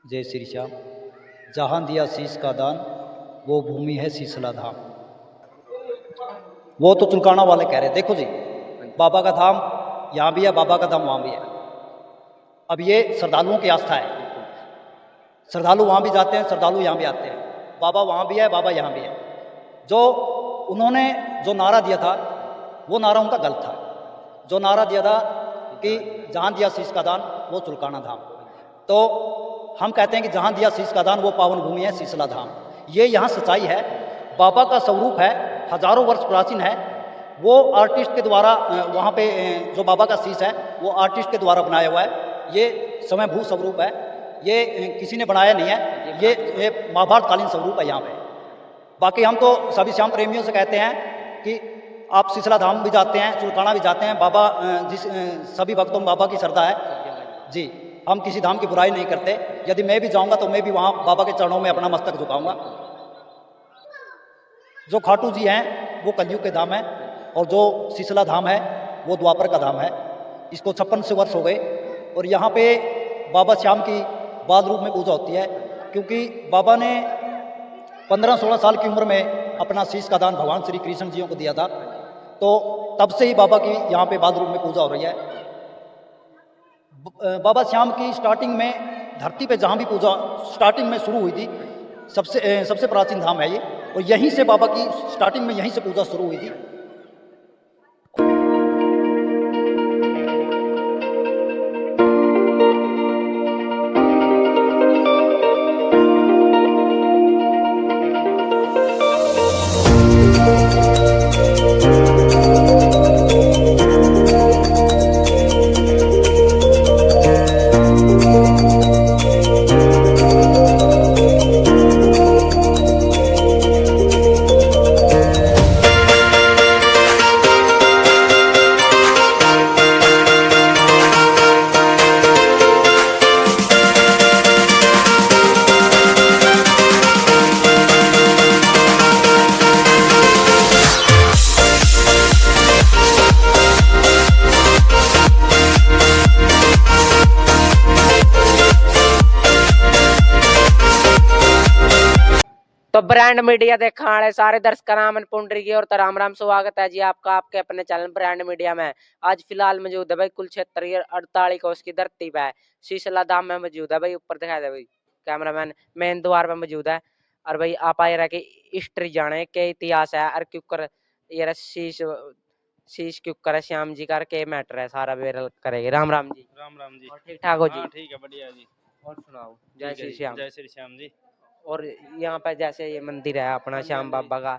जय श्री श्याम। जहाँ दिया शीश का दान वो भूमि है शीशला धाम। वो तो चुलकाना वाले कह रहे हैं, देखो जी बाबा का धाम यहाँ भी है, बाबा का धाम वहाँ भी है। अब ये श्रद्धालुओं की आस्था है, श्रद्धालु वहाँ भी जाते हैं, श्रद्धालु यहाँ भी आते हैं। बाबा वहाँ भी है, बाबा यहाँ भी है। जो उन्होंने जो नारा दिया था वो नारा उनका गलत था। जो नारा दिया था कि जहाँ दिया शीश का दान वो चुलकाना धाम, तो हम कहते हैं कि जहाँ दिया शीश का दान वो पावन भूमि है शीशला धाम। ये यहाँ सच्चाई है। बाबा का स्वरूप है, हजारों वर्ष प्राचीन है। वो आर्टिस्ट के द्वारा वहाँ पे जो बाबा का शीश है वो आर्टिस्ट के द्वारा बनाया हुआ है। ये स्वयंभू स्वरूप है, ये किसी ने बनाया नहीं है। ये महाभारत कालीन स्वरूप है यहाँ पे। बाकी हम तो सभी श्याम प्रेमियों से कहते हैं कि आप शीशला धाम भी जाते हैं, चुलकाना भी जाते हैं। बाबा सभी भक्तों में बाबा की श्रद्धा है जी। हम किसी धाम की बुराई नहीं करते। यदि मैं भी जाऊंगा तो मैं भी वहाँ बाबा के चरणों में अपना मस्तक झुकाऊंगा। जो खाटू जी हैं वो कलयुग के धाम है, और जो शीशला धाम है वो द्वापर का धाम है। इसको 56 वर्ष हो गए, और यहाँ पे बाबा श्याम की बाल रूप में पूजा होती है, क्योंकि बाबा ने 15-16 साल की उम्र में अपना शीश का दान भगवान श्री कृष्ण जियों को दिया था। तो तब से ही बाबा की यहाँ पे बाल रूप में पूजा हो रही है। बाबा श्याम की स्टार्टिंग में धरती पे जहाँ भी पूजा स्टार्टिंग में शुरू हुई थी, सबसे प्राचीन धाम है ये, और यहीं से बाबा की स्टार्टिंग में यहीं से पूजा शुरू हुई थी। तो ब्रांड मीडिया देखा वाले सारे दर्शकों नाम पुंडरी की और राम राम स्वागत है जी आपका आपके अपने चैनल ब्रांड मीडिया में। आज फिलहाल मौजूद है भाई कुलक्षेत्र 48 कोस की धरती पे शीशला धाम में मौजूद है भाई। ऊपर दिखाई दे भाई कैमरामैन मेन द्वार पे मौजूद है। और भाई आप आए रहे कि हिस्ट्री जाने के इतिहास है और क्यों कर ये शीश क्यों करे श्याम जी का के मैटर है सारा बेरल करेगी। राम राम जी। राम राम जी। ठीक ठाक हो जी? ठीक है, बढ़िया जी। और सुनाओ। जय श्री श्याम। जय श्री श्याम जी। और यहाँ पे जैसे ये मंदिर है अपना श्याम बाबा का,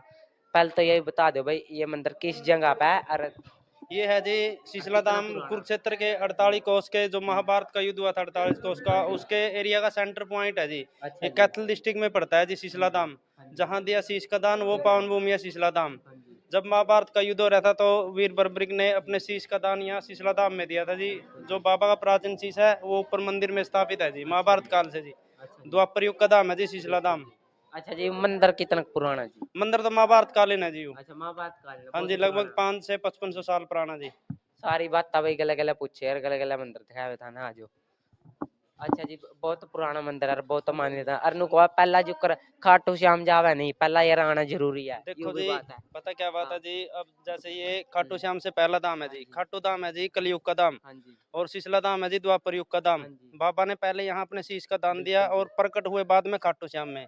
पहले तो यही बता दो भाई ये मंदिर किस जगह पे है। और ये है जी शीशला धाम कुरुक्षेत्र के 48 कोस के, जो महाभारत का युद्ध हुआ था 48 कोस का, उसके एरिया का सेंटर पॉइंट है जी। ये कैथल डिस्ट्रिक्ट में पड़ता है जी शीशला धाम। जहाँ दिया शीश का दान वो पावन भूमि है शीशला धाम। जब महाभारत का युद्ध हो रहा था तो वीर बर्बरिक ने अपने शीश का दान यहाँ शीशला धाम में दिया था जी। जो बाबा का प्राचीन शीश है वो ऊपर मंदिर में स्थापित है जी, महाभारत काल से जी। द्वापर युग का धाम है जी शीशला धाम। अच्छा जी, मंदिर कितना पुराना है जी? मंदिर तो महाभारत कालीन है जी। अच्छा महाभारत कालीन। हाँ जी, लगभग 500 से 5500 साल पुराना जी। सारी बात तभी गले गले पूछे और गले गले मंदिर दिखाया था ना आज। अच्छा जी, बहुत पुराना मंदिर है, बहुत मान्यता। अरनु को पहला जो कर खाटू श्याम जावे नहीं, पहला ये आना जरूरी है। देखो जी पता क्या बात है जी, अब जैसे ये खाटू श्याम से पहला धाम है जी, खाटू धाम है जी कलयुग का धाम, और शीशला धाम है जी द्वापर युग का धाम। बाबा ने पहले यहाँ अपने शीश का दान दिया और प्रकट हुए बाद में खाटू श्याम में।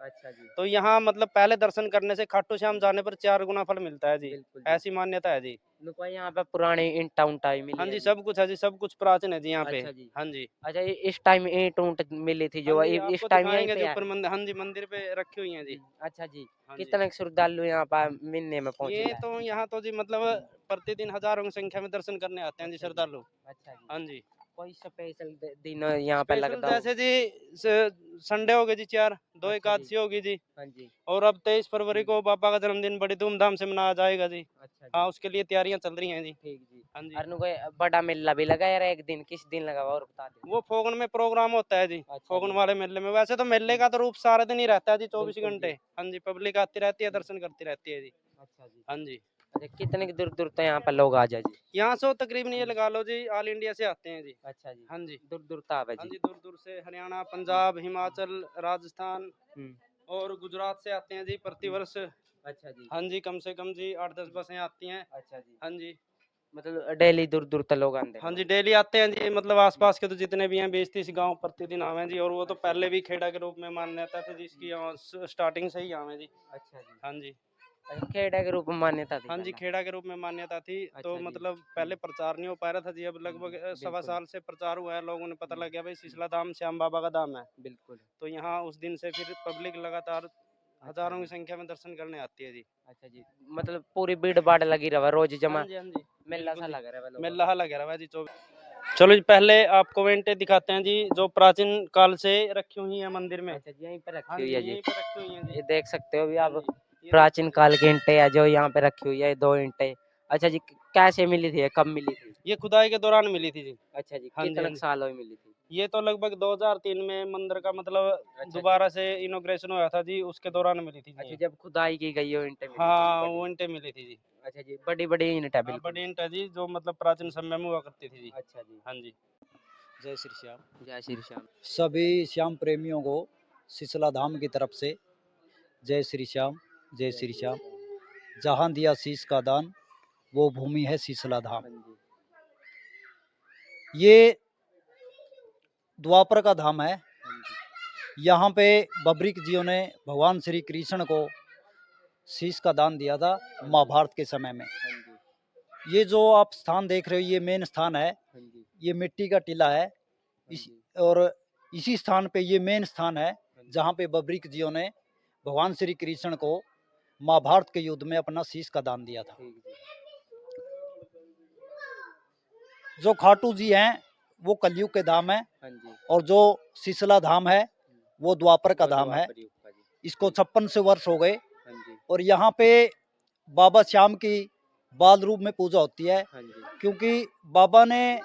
तो यहाँ मतलब पहले दर्शन करने से खाटू श्याम जाने पर 4 गुना फल मिलता है जी, ऐसी मान्यता है जी। यहाँ पे पुरानी ईंट उंट मिली? हाँ जी, सब कुछ है जी, सब कुछ प्राचीन है जी यहाँ पे। हाँ जी। अच्छा, इस टाइम ईंट उंट मिली थी जो इस टाइम यहीं पे ऊपर मंदिर, हाँ जी मंदिर पे रखी हुई है जी। अच्छा जी, कितने श्रद्धालु यहाँ पर मिलने में पहुंचे? ये तो यहाँ तो जी मतलब प्रतिदिन हजारों की संख्या में दर्शन करने आते हैं जी श्रद्धालु। अच्छा जी। हाँ जी। कोई स्पेशल दिन यहाँ पे लगता जैसे जी संडे हो गए जी 4, 2 एकादशी होगी जी। हाँ जी। और अब 23 फरवरी को बाबा का जन्मदिन बड़ी धूमधाम से मनाया जाएगा जी। अच्छा। हाँ, उसके लिए तैयारियां चल रही हैं जी। ठीक जी। हाँ जी। और कोई बड़ा मेला भी लगा यार एक दिन, किस दिन लगा और बता दो? वो फोगन में प्रोग्राम होता है जी। फोगन वाले मेले में, वैसे तो मेले का तो रूप सारा दिन ही रहता है जी, 24 घंटे। हाँ जी, पब्लिक आती रहती है, दर्शन करती रहती है जी। अच्छा जी। हाँ जी। अच्छा, कितने की दूर दूर तक यहाँ पर लोग आ जाए जी? यहाँ से तकरीबन ये लगा लो जी ऑल इंडिया से आते हैं जी। अच्छा जी, हाँ जी। दूर दूर तक आवे हाँ जी। जी, दूर-दूर से हरियाणा, पंजाब, हिमाचल, राजस्थान हम्म, और गुजरात से आते हैं जी प्रतिवर्ष। अच्छा जी। हाँ जी, कम से कम जी 8-10 बसें आती हैं। अच्छा जी, हाँ जी। मतलब डेली दूर दूर तक लोग आते हाँ हैं। जी, डेली आते हैं जी, मतलब आस-पास के तो जितने भी हैं 20-30 गाँव प्रतिदिन आवे हैं जी, और वो तो पहले भी खेड़ा के रूप में मान्यता थी जिसकी स्टार्टिंग से ही आवे हैं जी। अच्छा जी, हाँ जी। अच्छा, खेड़ा के रूप में मान्यता थी हाँ जी, पहले। खेड़ा के रूप में मान्यता थी, तो अच्छा जी। मतलब पहले प्रचार नहीं हो पा रहा था जी, अब लगभग सवा बिल्कुल। साल से प्रचार हुआ है, लोगों ने पता लग गया भाई सिसला धाम श्याम बाबा का धाम है। बिल्कुल। तो यहाँ उस दिन से फिर पब्लिक लगातार अच्छा हज़ारों की जी। संख्या में दर्शन करने आती है जी। अच्छा जी, मतलब पूरी भीड़ भाड़ लगी रहा रोज हाँ जमा, जी, हाँ जी। मेला बिल्कुल सा जी। लगा रहा लोगों मेला का। लगा रहा है जी। चलो जी, पहले आपको वेंटे दिखाते हैं जी, जो प्राचीन काल से रखी हुई है मंदिर में। अच्छा जी, यहीं पे हाँ रखी हुई जी, है जी। यहीं पे रखी हुई हैं जी। ये देख सकते हो अभी हाँ आप, जी, ये देखो प्राचीन जी। काल की ईंटें है जो यहाँ पे रखी हुई है, 2 ईंटें। अच्छा जी, कैसे मिली थी ये, कब मिली थी? ये खुदाई के दौरान मिली थी जी। अच्छा जी, हाँ जी, हाँ कितने जी। साल हुए मिली थी? ये तो लगभग 2003 में मंदिर का मतलब अच्छा जी। दोबारा से इनॉग्रेशन हुआ था जी, उसके दौरान मिली थी जी अच्छा, ये। जब खुदाई की गई हो ईंटें मिली थी हाँ, बड़ी। वो ईंटें मिली थी जी। अच्छा जी, बड़ी-बड़ी ईंट है हाँ, बिल्कुल। बड़ी ईंट है जी, जो मतलब प्राचीन समय में हुआ करती थी जी। अच्छा जी, हाँ जी। जय श्री श्याम। जय श्री श्याम। सभी श्याम प्रेमियों को शीतला धाम की तरफ से जय श्री श्याम, जय जय श्री श्री श्याम। श्याम। जहाँ दिया शीश का दान, वो भूमि है शीतला धाम। हाँ जी, ये द्वापर का धाम है। हाँ जी, यहाँ पे बब्रिक जियों ने भगवान श्री कृष्ण को शीश का दान दिया था महाभारत के समय में। हाँ जी, ये जो आप स्थान देख रहे हो, ये मेन स्थान है। हाँ जी, ये मिट्टी का टीला है। हाँ इस जी, और इसी स्थान पे ये मेन स्थान है हाँ जी, जहाँ पे बब्रिक जियों ने भगवान श्री कृष्ण को महाभारत के युद्ध में अपना शीश का दान दिया था। ठीक जी। जो खाटू जी हैं वो कलयुग के धाम है, हाँ जी, और जो शीतला धाम है वो द्वापर का वो धाम है। द्वापर युग का जी। इसको 56 से वर्ष हो गए। हाँ जी, और यहाँ पे बाबा श्याम की बाल रूप में पूजा होती है, हाँ जी, क्योंकि बाबा ने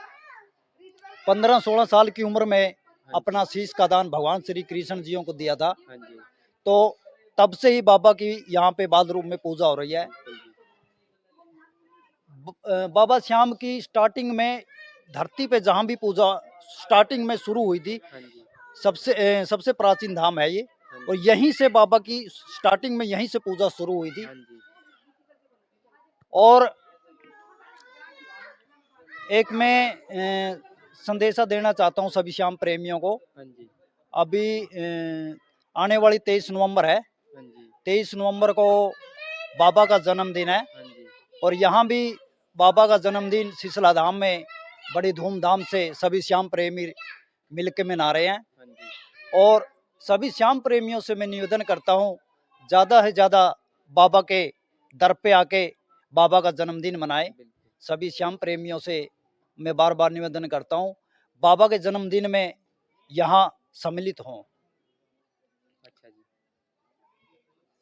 15-16 साल की उम्र में हाँ जी, अपना शीश का दान भगवान श्री कृष्ण जियों को दिया था। हाँ जी, तो तब से ही बाबा की यहाँ पे बाल रूप में पूजा हो रही है। बिल्कुल जी। बाबा श्याम की स्टार्टिंग में धरती पे जहाँ भी पूजा स्टार्टिंग में शुरू हुई थी, हाँ जी, सबसे प्राचीन धाम है ये। हाँ और जी, यहीं से बाबा की स्टार्टिंग में यहीं से पूजा शुरू हुई थी। हाँ जी, और एक मैं संदेशा देना चाहता हूँ सभी श्याम प्रेमियों को। हाँ जी, अभी आने वाली 23 नवंबर है। हाँ जी, 23 नवंबर को बाबा का जन्मदिन है। हाँ जी, और यहाँ भी बाबा का जन्मदिन शीतला धाम में बड़ी धूमधाम से सभी श्याम प्रेमी मिल के मना रहे हैं। हाँ जी, और सभी श्याम प्रेमियों से मैं निवेदन करता हूँ, ज़्यादा से ज़्यादा बाबा के दर पे आके बाबा का जन्मदिन मनाएं। बिल्कुल। सभी श्याम प्रेमियों से मैं बार बार निवेदन करता हूँ, बाबा के जन्मदिन में यहाँ सम्मिलित हों। अच्छा जी,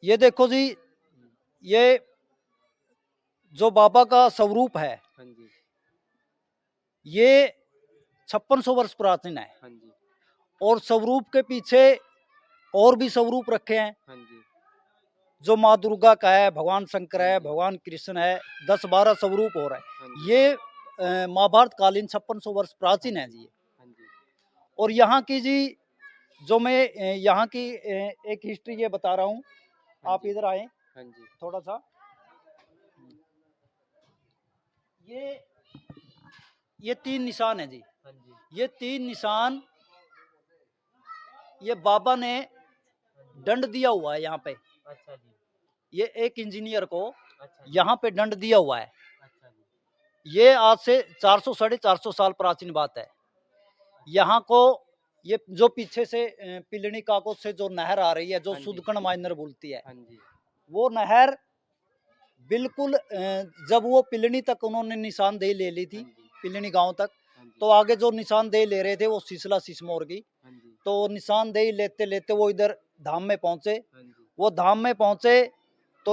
ये देखो जी, हुँ, ये जो बाबा का स्वरूप है, हाँ जी, ये 5600 वर्ष प्राचीन है। हाँ जी, और स्वरूप के पीछे और भी स्वरूप रखे हैं, हाँ जी, जो माँ दुर्गा का है, भगवान शंकर हाँ है, जी, भगवान कृष्ण है, 10-12 स्वरूप और है। हाँ जी, ये महाभारत कालीन 5600 वर्ष प्राचीन है जी। हाँ जी, और यहाँ की जी, जो मैं यहाँ की एक हिस्ट्री ये बता रहा हूँ। हाँ आप जी, इधर आए हाँ जी, थोड़ा सा। ये ये 3 निशान है जी। हाँ जी, ये 3 निशान ये बाबा ने दंड दिया हुआ है यहाँ पे। अच्छा जी, ये एक इंजीनियर को अच्छा जी, यहाँ पे दंड दिया हुआ है। अच्छा जी, ये आज से 400 साढ़े 400 साल प्राचीन बात है। यहाँ को ये जो पीछे से पिलनी काको से जो नहर आ रही है, जो हाँ जी, सुदकण माइनर बोलती है, हाँ जी, वो नहर बिल्कुल जब वो पिलनी तक उन्होंने निशानदेही ले ली थी, हाँ जी, पिलनी गांव तक, हाँ जी, तो आगे जो निशानदेही ले रहे थे वो सिसला सिसमौर की। हाँ जी, तो निशानदेही लेते लेते वो इधर धाम में पहुंचे। हाँ जी, वो धाम में पहुंचे तो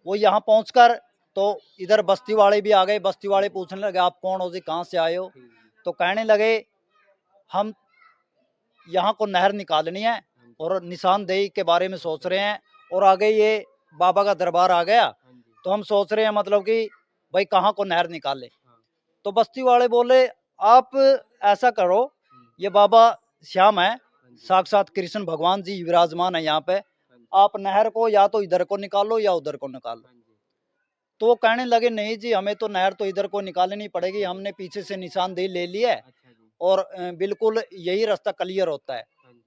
वो यहाँ पहुंचकर तो इधर बस्ती वाले भी आ गए। बस्ती वाले पूछने लगे, आप कौन हो जी, कहाँ से आए हो? ठीक जी, तो कहने लगे, हम यहाँ को नहर निकालनी है हाँ जी, और निशानदेही के बारे में सोच रहे हैं। और आगे ये बाबा का दरबार आ गया। हाँ जी, तो हम सोच रहे हैं मतलब कि भाई कहाँ को नहर निकाले। हाँ। तो बस्ती वाले बोले आप ऐसा करो, ये बाबा श्याम है, हाँ जी, साक्षात कृष्ण भगवान जी विराजमान है यहाँ पे, हाँ जी, आप नहर को या तो इधर को निकालो या उधर को निकालो। हाँ जी, तो वो कहने लगे नहीं जी, हमें तो नहर तो इधर को निकालनी पड़ेगी, हमने पीछे से निशानदेही ले ली है अच्छा जी, और बिल्कुल यही रास्ता क्लियर होता है। हाँ जी,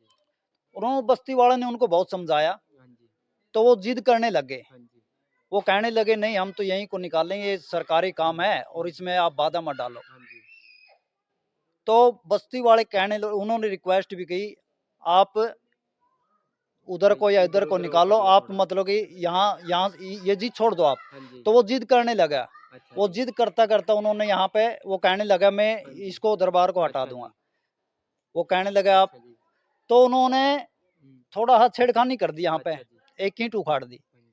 उन्होंने बस्ती वाले ने उनको बहुत समझाया, हाँ जी, तो वो जिद करने लगे। हाँ जी, वो कहने लगे नहीं हम तो यहीं को निकालेंगे, ये सरकारी काम है और इसमें आप बाधा मत डालो। हाँ जी, तो बस्ती वाले उन्होंने रिक्वेस्ट भी की, आप उधर को या इधर को निकालो, आप मतलब कि यहाँ यहाँ ये जिद छोड़ दो आप। हाँ जी, तो वो जिद करने लगा। अच्छा वो जी, जिद करता करता उन्होंने यहाँ पे वो कहने लगा मैं हाँ जी, इसको दरबार को हटा अच्छा दूंगा। जी, वो कहने लगा आप। अच्छा जी, तो उन्होंने हुँ, थोड़ा सा छेड़खानी कर दी यहाँ पे, अच्छा जी, एक ईंट उखाड़ दी। हाँ जी,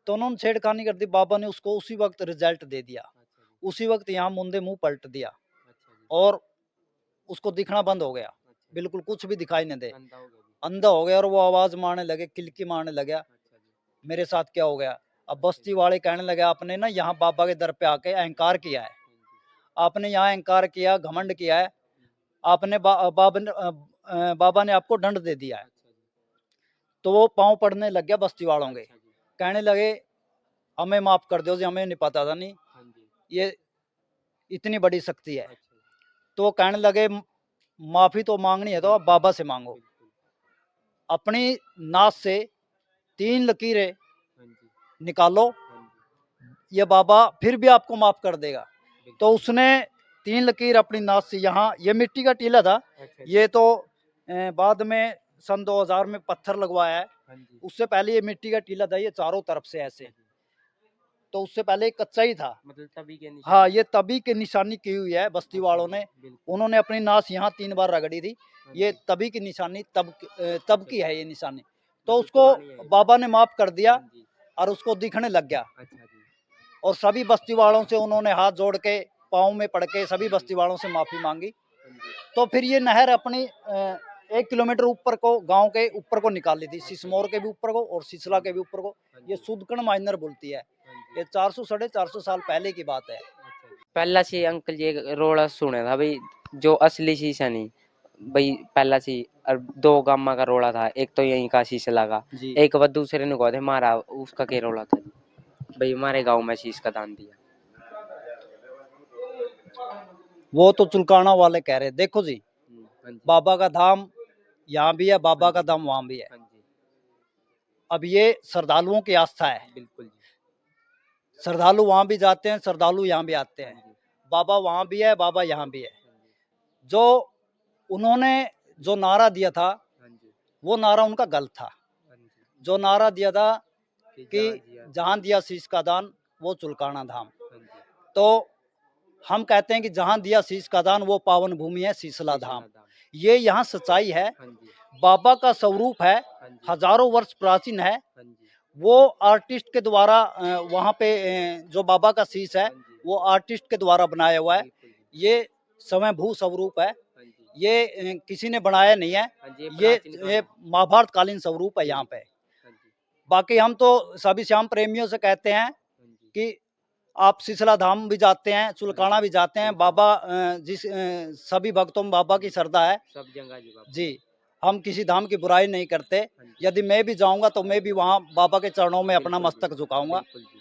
तो उन्होंने छेड़खानी कर दी, बाबा ने उसको उसी वक्त रिजल्ट दे दिया। अच्छा जी, उसी वक्त यहाँ मुंदे मुंह पलट दिया अच्छा जी, और उसको दिखना बंद हो गया, अच्छा जी, बिल्कुल कुछ भी दिखाई नहीं दे, अंधा हो गया जी, अंधा हो गया और वो आवाज मारने लगे, किलकी मारने लगा, अच्छा जी, मेरे साथ क्या हो गया। अब अच्छा बस्ती जी, वाले कहने लगे आपने ना यहाँ बाबा के दर पे आके अहंकार किया है, हाँ जी, आपने यहाँ अहंकार किया, घमंड किया है, हुँ, आपने बाबा ने आपको दंड दे दिया है। अच्छा जी, तो वो पाँव पड़ने लग गया बस्ती वालों के, अच्छा जी, कहने लगे हमें माफ कर दो जी, हमें नहीं पता था नहीं हाँ जी, ये इतनी बड़ी शक्ति है। अच्छा जी, तो वो कहने लगे माफी तो मांगनी है तो आप बिल्कुल, बाबा से मांगो। बिल्कुल, अपनी नाक से 3 लकीरें हाँ जी, निकालो, हाँ जी, ये बाबा फिर भी आपको माफ कर देगा। तो बिल्कुल, उसने 3 लकीर अपनी नाक से, यहाँ ये मिट्टी का टीला था, अच्छा जी, ये तो बाद में सन 2000 में पत्थर लगवाया है। हाँ जी, उससे पहले ये मिट्टी का टीला था, ये चारों तरफ से अच्छा ऐसे, जी, तो उससे पहले कच्चा ही था। मतलब तभी के हाँ, निशान ये तभी की निशानी की हुई है बस्ती अच्छा वालों जी, ने। बिल्कुल, उन्होंने अपनी नास यहाँ 3 बार रगड़ी थी। हाँ ये जी, तभी की निशानी, तब अच्छा की जी, है ये निशानी। तो मतलब उसको पुरानी है ये, बाबा ने माफ कर दिया हाँ जी, और उसको दिखने लग गया। अच्छा जी, और सभी बस्ती वालों से उन्होंने हाथ जोड़ के, पाँव में पड़ के सभी हाँ जी, बस्ती वालों से माफी मांगी। हाँ जी, तो फिर ये नहर अपनी 1 किलोमीटर ऊपर को, गांव के ऊपर को निकाल ली थी, अच्छा सिसमौर जी, के भी ऊपर को और हाँ सिसला के जी, भी ऊपर को। हाँ ये जी, सुदकण माइनर बोलती है। हाँ जी, ये 400 साढ़े 400 साल पहले की बात है। अच्छा जी। पहला सी अंकल जी एक रोड़ा सुने था भाई, जो असली शीशा नहीं भाई, पहला सी और दो गामा का रोड़ा था, एक तो यहीं का शीशा लगा, जी, एक बार दूसरे ने कहा थे मारा उसका क्या रोड़ा था जी भाई, हमारे गांव में शीश का दान दिया। वो तो चुलकाना वाले कह रहे, देखो जी, हाँ जी, बाबा का धाम यहाँ भी है, हाँ बाबा का जी, धाम वहाँ भी है। हाँ जी, अब ये श्रद्धालुओं की आस्था है, बिल्कुल जी, श्रद्धालु वहाँ भी जाते हैं, श्रद्धालु यहाँ भी आते हाँ हैं। जी, बाबा वहाँ भी है, बाबा यहाँ भी है। हाँ जी, जो उन्होंने जो नारा दिया था, हाँ जी, वो नारा उनका गलत था। हाँ जी, जो नारा दिया था कि कि जहाँ जिया, जहाँ दिया शीश का दान वो चुलकाना धाम। हाँ जी, तो हम कहते हैं कि जहाँ दिया शीश का दान वो पावन भूमि है शीशला धाम। शीशला दाम, ये यहाँ सच्चाई है, हाँ जी, बाबा का स्वरूप है, हाँ जी, हजारों वर्ष प्राचीन है। हाँ जी, वो आर्टिस्ट के द्वारा वहाँ पे जो बाबा का शीश है हाँ जी, वो आर्टिस्ट के द्वारा बनाया हुआ है। बिल्कुल जी, ये स्वयंभू स्वरूप है, हाँ जी, ये किसी ने बनाया नहीं है। हाँ जी, ये ये प्राचीन काल ये है, महाभारत कालीन स्वरूप है जी, यहाँ पे। हाँ जी, बाकी हम तो सभी श्याम प्रेमियों से कहते हैं हाँ जी, कि आप सिसला धाम भी जाते हैं, हाँ जी, चुलकाना भी जाते हैं। बिल्कुल, बाबा सभी भक्तों में बाबा की श्रद्धा है। सब जगह जी बाबा, जी, हम किसी धाम की बुराई नहीं करते। हाँ जी, यदि मैं भी जाऊँगा तो मैं भी वहाँ बाबा के चरणों में अपना बिल्कुल जी, मस्तक झुकाऊँगा। बिल्कुल जी।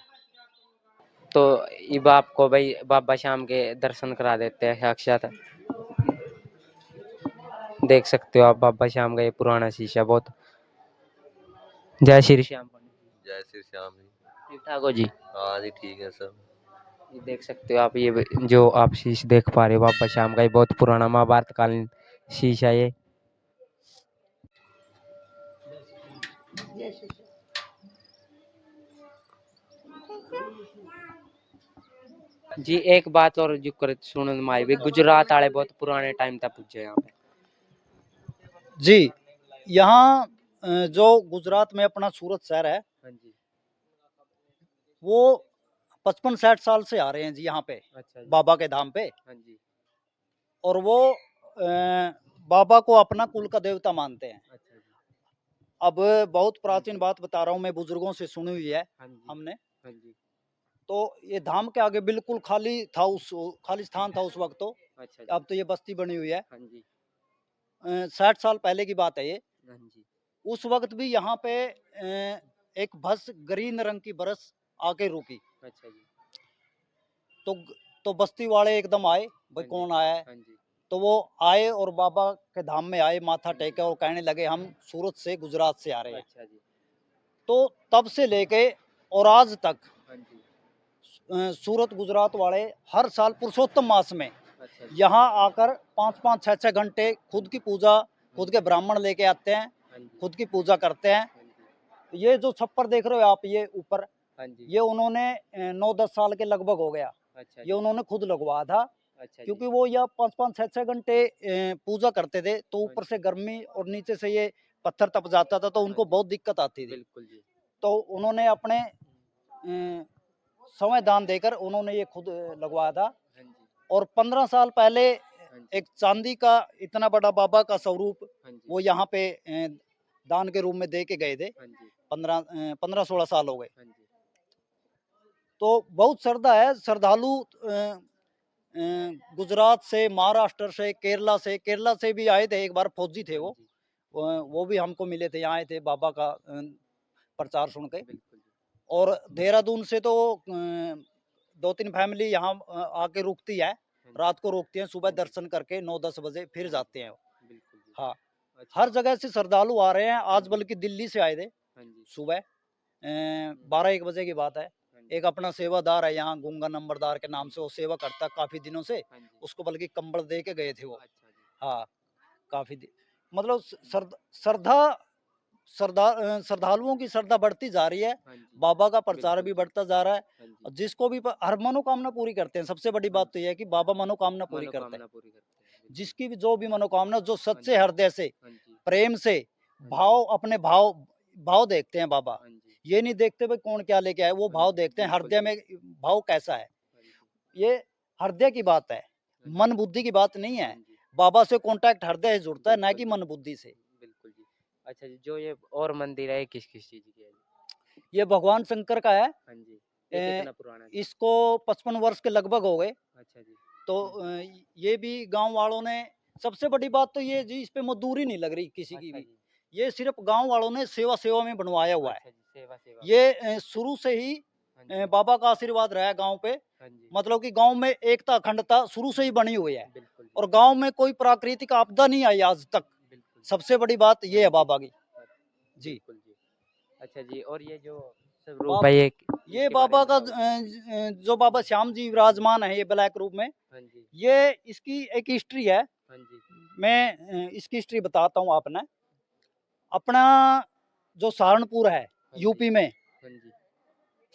तो इब आपको भाई बाबा शाम के दर्शन करा देते हैं साक्षात, देख सकते हो आप बाबा श्याम का ये पुराना शीशा बहुत। जय श्री श्याम। जय श्री श्याम जी। ठीक ठाक हो जी? हाँ जी ठीक है सब। ये देख सकते हो आप, ये जो आप शीश देख पा रहे हो बाबा श्याम का, ये बहुत पुराना महाभारत कालीन शीशा ये। जी एक बात और जो कर सुन माई भी, गुजरात वाले बहुत पुराने टाइम तक पूछे यहाँ पे। जी, यहाँ जो गुजरात में अपना सूरत शहर है, हाँ जी, वो 55-60 साल से आ रहे हैं जी यहाँ पे, अच्छा जी, बाबा के धाम पे। हाँ जी, और वो बाबा को अपना कुल का देवता मानते हैं। अच्छा जी, अब बहुत प्राचीन बात बता रहा हूँ मैं, बुजुर्गों से सुनी हुई है हाँ जी, हमने। हाँ जी, तो ये धाम के आगे बिल्कुल खाली स्थान था उस वक्त। तो अच्छा जी। अब तो ये बस्ती बनी हुई है। हाँ जी। 60 साल पहले की बात है ये। हाँ जी। उस वक्त भी यहाँ पे एक बस ग्रीन रंग की बरस आके रुकी। अच्छा जी। तो तो बस्ती वाले एकदम आए, भाई हाँ जी। कौन आया है? हाँ जी। तो वो आए और बाबा के धाम में आए, माथा हाँ जी। टेके और कहने लगे हम सूरत से, गुजरात से आ रहे हैं। अच्छा जी। तो तब से लेके और आज तक हाँ जी। सूरत गुजरात वाले हर साल पुरुषोत्तम मास में अच्छा जी। यहाँ आकर 5-5 6-6 घंटे खुद की पूजा, खुद के ब्राह्मण लेके आते हैं, हाँ जी। खुद की पूजा करते हैं। हाँ जी। ये जो छप्पर देख रहे हो आप, ये ऊपर, हाँ जी। ये उन्होंने 9-10 साल के लगभग हो गया, अच्छा ये जी। उन्होंने खुद लगवाया था। अच्छा जी। क्योंकि वो यह 5-5 6-6 घंटे पूजा करते थे, तो हाँ ऊपर जी। से गर्मी और नीचे से ये पत्थर तप जाता था, तो हाँ उनको जी। बहुत दिक्कत आती थी। बिल्कुल जी। तो उन्होंने अपने समय दान देकर उन्होंने ये खुद लगवाया था। हाँ जी। और 15 साल पहले हाँ जी। एक चांदी का इतना बड़ा बाबा का स्वरूप हाँ जी। वो यहाँ पे दान के रूप में दे के गए थे। हाँ जी। 15-16 साल हो गए। हाँ जी। तो बहुत श्रद्धा है। श्रद्धालु गुजरात से, महाराष्ट्र से, केरला से भी आए थे। एक बार फौजी थे हाँ वो। जी। वो भी हमको मिले थे, यहाँ आए थे बाबा का प्रचार सुन के। बिल्कुल जी। और देहरादून से तो 2-3 फैमिली यहाँ आके रुकती है, हाँ जी। रात को रुकती हैं, सुबह हाँ जी। दर्शन करके 9-10 बजे फिर हाँ जी। जाते हैं। बिल्कुल जी। हाँ, अच्छा। हर जगह से श्रद्धालु आ रहे हैं। आज जी। बल्कि दिल्ली से आए थे हाँ जी। सुबह, 12-1 बजे की बात है। हाँ जी। एक अपना सेवादार है यहाँ, गूंगा नंबरदार के नाम से, वो सेवा करता है काफी दिनों से। हाँ जी। उसको बल्कि कंबल दे के गए थे वो। अच्छा जी। हाँ, मतलब श्रद्धालुओं की श्रद्धा बढ़ती जा रही है। हाँ जी। बाबा का प्रचार बिल्कुल भी जी। बढ़ता जा रहा है। हाँ जी। और जिसको भी हर मनोकामना पूरी करते हैं। सबसे बड़ी हाँ बात तो जी। यह है कि बाबा मनोकामना पूरी करते हैं। मनोकामना पूरी करते हैं। बिल्कुल। जिसकी भी जो भी मनोकामना, जो हाँ सच्चे जी। हृदय से, हाँ जी। प्रेम से, हाँ भाव, जी। अपने भाव भाव देखते हैं बाबा। हाँ जी। ये नहीं देखते भाई कौन क्या लेके आए, वो हाँ भाव जी। देखते हैं बिल्कुल हृदय जी। में भाव कैसा है। हाँ जी। ये हृदय की बात है, हाँ जी। मन बुद्धि की बात नहीं हाँ है। जी। बाबा से कांटेक्ट हृदय से जुड़ता है, ना बिल्कुल कि जी। मन बुद्धि से। बिल्कुल जी। अच्छा जी, जो ये और मंदिर है, ये किस-किस चीज़ की है जी? ये भगवान शंकर का है। हाँ जी। ये ए, कितना पुराना है जी? इसको 55 वर्ष के लगभग हो गए। अच्छा जी। तो ये भी गांव वालों ने, सबसे बड़ी बात तो ये जी, इस पे मजदूरी नहीं लग रही किसी की अच्छा भी। जी। ये सिर्फ गांव वालों ने सेवा में बनवाया हुआ है। अच्छा जी, सेवा-सेवा में। ये शुरू से ही हाँ जी। बाबा का आशीर्वाद रहा है गांव पे। हाँ जी। मतलब कि गांव में एकता अखंडता शुरू से ही बनी हुई है। बिल्कुल जी। और गांव में कोई प्राकृतिक आपदा नहीं आई आज तक। बिल्कुल जी। सबसे बड़ी बात ये हाँ है जी। बाबा की। जी। बिल्कुल जी। अच्छा जी, और ये जो स्वरूप बाब है, ये ये इसके बारे बाबा में का बताओ जी? जो बाबा श्याम जी विराजमान है, ये ब्लैक रूप में, हाँ जी। ये इसकी एक हिस्ट्री है। हाँ जी। मैं इसकी हिस्ट्री बताता हूँ आपने। अपना जो सहारनपुर है, हाँ जी। यूपी में, हाँ जी।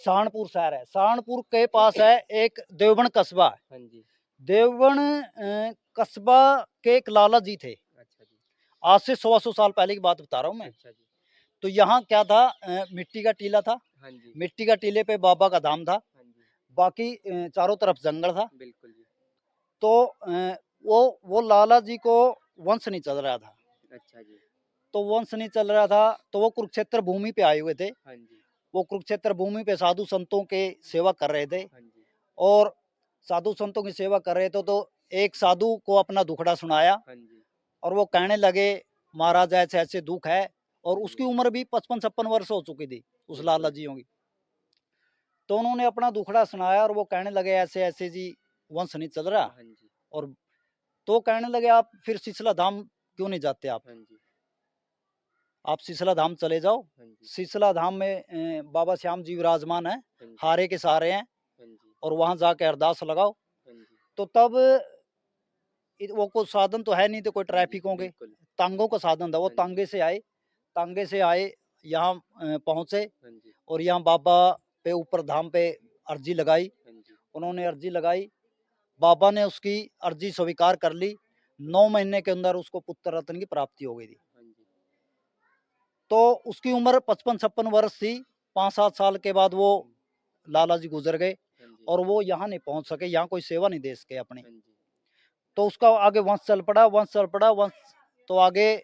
सहारनपुर शहर है, सहारनपुर के पास है एक देवबन कस्बा है। हाँ जी। देवबन कस्बा के एक लाला जी थे। अच्छा जी। आज से 100 साल पहले की बात बता रहा हूँ मैं। अच्छा जी। तो यहाँ क्या था, मिट्टी का टीला था। हाँ जी। मिट्टी का टीले पे बाबा का धाम था। हाँ जी। बाकी चारों तरफ जंगल था। बिल्कुल जी। तो वो लाला जी को वंश नहीं चल रहा था। अच्छा जी। तो वंश नहीं चल रहा था, तो वो कुरुक्षेत्र भूमि पे आए हुए थे। हाँ जी। वो कुरुक्षेत्र भूमि पे साधु संतों के सेवा कर रहे थे। हाँ जी। और साधु संतों की सेवा कर रहे थे, तो एक साधु को अपना दुखड़ा सुनाया। हाँ जी। और वो कहने लगे, महाराज ऐसे ऐसे दुख है। और हाँ उसकी जी। उम्र भी 55-56 वर्ष हो चुकी थी उस लाला बिल्कुल जी। जियों की। तो उन्होंने अपना दुखड़ा सुनाया और वो कहने लगे, ऐसे ऐसे जी वंश नहीं चल रहा। हाँ जी। और तो कहने लगे, आप फिर सिसला धाम क्यों नहीं जाते, हाँ जी। आप सिसला धाम चले जाओ। हाँ जी। सिसला धाम में बाबा श्याम जी विराजमान है, हाँ जी। हारे के सहारे हैं। हाँ जी। और वहां जाके अरदास लगाओ। हाँ जी। तो तब वो कोई साधन तो है नहीं, तो कोई हाँ जी। ट्रैफिक होंगे, बिल्कुल। तांगों का साधन था। वो हाँ जी। तांगे से आए, यहाँ पहुंचे। हाँ जी। और यहाँ बाबा पे ऊपर धाम पे अर्जी लगाई। हाँ जी। उन्होंने अर्जी लगाई, बाबा ने उसकी अर्जी स्वीकार कर ली। 9 महीने के अंदर उसको पुत्र रत्न की प्राप्ति हो गई थी। हाँ जी। तो उसकी उम्र 55-56 वर्ष थी। 5-7 साल के बाद वो लाला जी गुजर गए। हाँ जी। और वो यहाँ नहीं पहुंच सके, यहाँ कोई सेवा नहीं दे सके अपनी। हाँ जी। तो उसका आगे वंश चल पड़ा, वंश तो आगे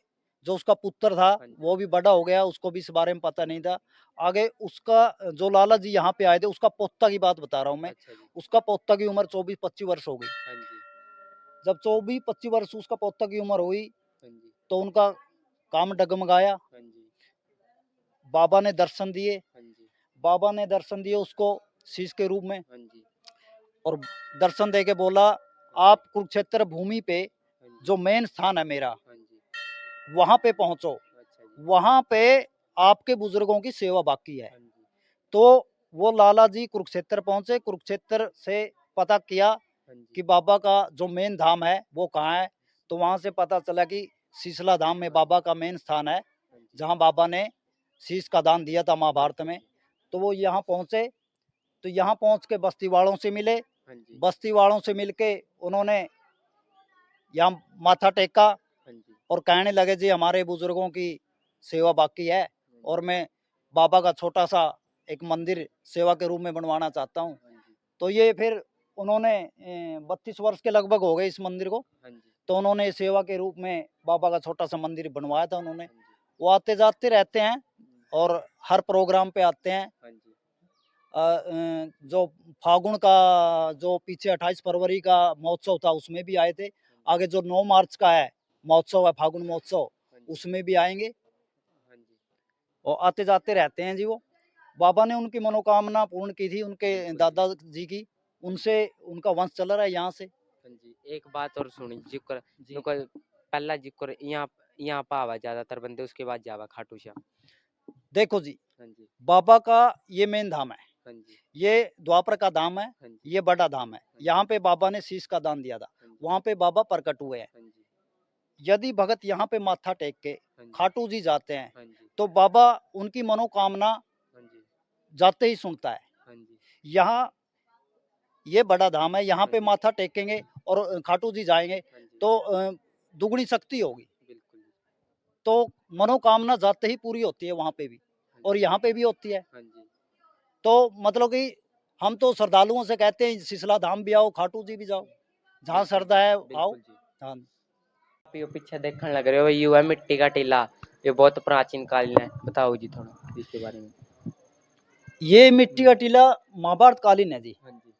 जो उसका पुत्र था हाँ जी। वो भी बड़ा हो गया, उसको भी इस बारे में पता नहीं था। आगे उसका जो लाला जी यहाँ पे आए थे, उसका पोता की बात बता रहा हूँ मैं। अच्छा जी। उसका पोता की उम्र 24-25 वर्ष हो गई। हाँ जी। जब 24-25 वर्ष उसका पोता की उम्र हुई, हाँ जी। तो उनका काम डगमगाया। हाँ जी। बाबा ने दर्शन दिए। हाँ जी। बाबा ने दर्शन दिए उसको शीश के रूप में, हाँ जी। और दर्शन दे के बोला, आप कुरुक्षेत्र भूमि पे हाँ जी। जो मेन स्थान है मेरा, हाँ जी। वहां पे पहुंचो। अच्छा जी। वहां पे आपके बुजुर्गों की सेवा बाकी है। हाँ जी। तो वो लाला जी कुरुक्षेत्र पहुंचे। कुरुक्षेत्र से पता किया हाँ जी। कि बाबा का जो मेन धाम है वो कहाँ है। तो वहां से पता चला कि शीशला धाम में बाबा का मेन स्थान है, हाँ जी। जहां बाबा ने शीश का दान दिया था महाभारत में। तो वो यहाँ पहुंचे। तो यहाँ पहुंच के बस्ती वालों से मिले। हाँ जी। बस्ती वालों से मिलके उन्होंने यहाँ माथा टेका हाँ जी। और कहने लगे, जी हमारे बुजुर्गों की सेवा बाकी है, और मैं बाबा का छोटा सा एक मंदिर सेवा के रूप में बनवाना चाहता हूँ। हाँ जी। तो ये फिर उन्होंने 32 वर्ष के लगभग हो गए इस मंदिर को। हाँ जी। तो उन्होंने सेवा के रूप में बाबा का छोटा सा मंदिर बनवाया था उन्होंने। हाँ जी। वो आते जाते रहते हैं और हर प्रोग्राम पे आते हैं। हाँ जी। जो फागुन का जो पीछे 28 फरवरी का महोत्सव था उसमें भी आए थे। आगे जो 9 मार्च का है महोत्सव है, फागुन महोत्सव, हाँ जी। उसमें भी आएंगे हाँ जी। और आते जाते रहते हैं जी वो। बाबा ने उनकी मनोकामना पूर्ण की थी, उनके बिल्कुल। दादा जी की। उनसे उनका वंश चल रहा है यहाँ से। हाँ जी। एक बात और सुनी जिक्र जी। नुको पहला जिक्र यहाँ यहाँ पावा ज्यादातर बंदे उसके बाद जावा खाटू श्याम। देखो जी, हाँ जी। बाबा का ये मेन धाम है, हाँ जी। ये द्वापर का धाम है, हाँ जी। ये बड़ा धाम है। हाँ जी। यहाँ पे बाबा ने शीश का दान दिया था, हाँ जी। वहाँ पे बाबा प्रकट हुए हैं। हाँ जी। यदि भगत यहाँ पे माथा टेक के हाँ जी। खाटू जी जाते हैं, हाँ जी। तो बाबा उनकी मनोकामना हाँ जी। जाते ही सुनता है। हाँ जी। यहाँ ये बड़ा धाम है, यहाँ हाँ पे जी। माथा टेकेंगे और खाटू जी जाएंगे हाँ जी। तो दुगनी शक्ति होगी। बिल्कुल। तो मनोकामना जाते ही पूरी होती है वहाँ पे भी, हाँ और जी। यहाँ पे भी होती है। हाँ जी। तो मतलब कि हम तो श्रद्धालुओं से कहते हैं सिसला धाम भी आओ, खाटू जी भी जाओ, जहाँ श्रद्धा है आओ। बिल्कुल जी। हाँ। आप यो पीछे देखने लग रहे हो ये है मिट्टी का टीला। ये बहुत प्राचीन कालीन है, बताओ जी थोड़ा इसके बारे में। ये मिट्टी का टीला महाभारत कालीन है जी। हाँ जी।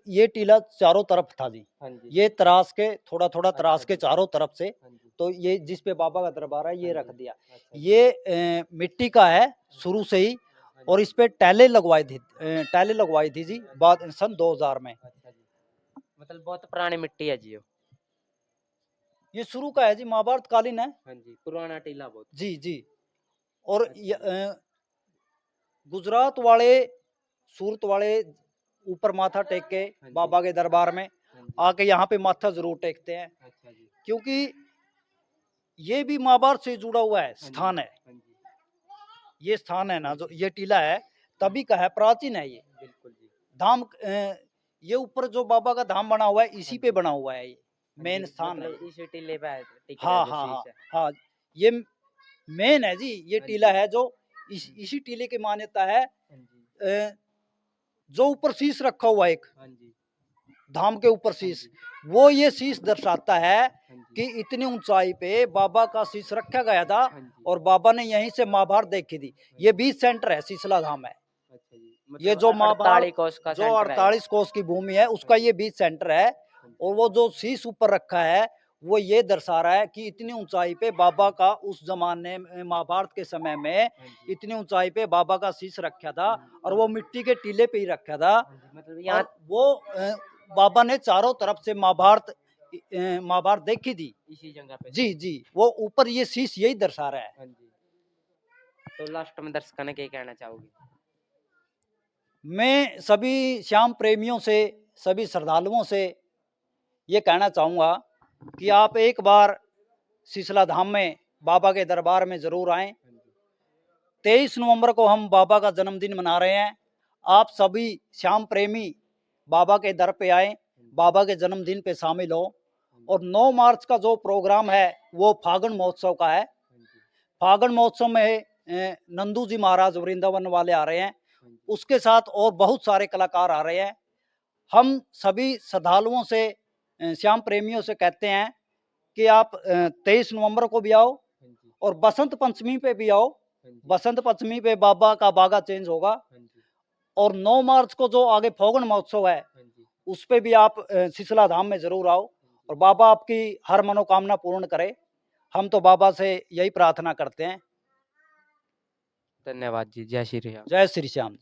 ये टीला चारों तरफ था जी। हाँ जी। ये तराश के थोड़ा थोड़ा अच्छा तराश के जी। चारों तरफ से, हाँ जी। तो ये जिस पे बाबा का दरबार है ये हाँ रख जी। दिया। अच्छा जी। ये मिट्टी का है शुरू से ही, हाँ और जी। इस पे टाइलें लगवाई थी जी बाद सन 2000 में। अच्छा जी। मतलब बहुत पुरानी मिट्टी है जी यो। ये शुरू का है जी, महाभारत कालीन है। हाँ जी। पुराना टीला बहुत। जी जी। और अच्छा ये, जी। गुजरात वाले, सूरत वाले ऊपर माथा टेक के हाँ जी। बाबा के दरबार में हाँ जी। आके यहाँ पे माथा जरूर टेकते हैं, अच्छा जी। क्योंकि ये भी महाभारत से जुड़ा हुआ है हाँ जी। स्थान है। हाँ जी। ये स्थान है ना, जो ये टीला है तभी का है, प्राचीन है ये बिल्कुल जी। धाम। ये ऊपर जो बाबा का धाम बना हुआ है इसी हाँ पे जी। बना हुआ है, ये हाँ मेन जी। स्थान है। मतलब इसी टीले पे टिक रहा है हाँ जो हाँ हाँ शीश है। हाँ, ये मेन है जी। ये हाँ टीला जी। है जो इसी टीले की मान्यता है। हाँ जी। अ, जो ऊपर शीश रखा हुआ है एक हाँ जी। धाम के ऊपर हाँ शीश, जी। वो ये शीश दर्शाता है हाँ जी। कि इतनी ऊंचाई पे बाबा का शीश रखा गया था, हाँ जी। और बाबा ने यहीं से महाभारत देखी थी। ये बीच सेंटर है शीशला धाम है। अच्छा जी। ये मतलब जो 48 महाभारत कोस का जो सेंटर है ये। 48 कोस की भूमि है उसका हाँ जी। ये बीच सेंटर है। हाँ जी। और वो जो शीश ऊपर रखा है वो ये दर्शा रहा है कि इतनी ऊंचाई पे बाबा का उस जमाने में, महाभारत के समय में हाँ जी। इतनी ऊंचाई पे बाबा का शीश रखा था, और वो मिट्टी के टीले पे ही रखा था। हाँ जी। मतलब यहाँ और वो बाबा ने चारों तरफ से महाभारत देखी थी। इसी जगह पे। जी जी, वो ऊपर ये शीश यही दर्शा रहा है। हाँ जी। तो लास्ट में दर्शकों ने क्या कहना चाहोगे? मैं सभी श्याम प्रेमियों से, सभी श्रद्धालुओं से ये कहना चाहूँगा कि आप एक बार शीशला धाम में बाबा के दरबार में ज़रूर आएं। हाँ जी। 23 नवंबर को हम बाबा का जन्मदिन मना रहे हैं। आप सभी श्याम प्रेमी बाबा के दर पे आएं, बाबा के जन्मदिन पे शामिल हो। और 9 मार्च का जो प्रोग्राम है वो फागुन महोत्सव का है। हाँ जी। फागुन महोत्सव में नंदू जी महाराज वृंदावन वाले आ रहे हैं, हाँ जी। उसके साथ और बहुत सारे कलाकार आ रहे हैं। हम सभी श्रद्धालुओं से, श्याम प्रेमियों से कहते हैं कि आप 23 नवंबर को भी आओ और बसंत पंचमी पे भी आओ। बसंत पंचमी पे बाबा का बागा चेंज होगा। और 9 मार्च को जो आगे फागुन महोत्सव है उस पे भी आप शीतला धाम में जरूर आओ और बाबा आपकी हर मनोकामना पूर्ण करे। हम तो बाबा से यही प्रार्थना करते हैं। धन्यवाद जी। जय श्री राम। जय श्री श्याम।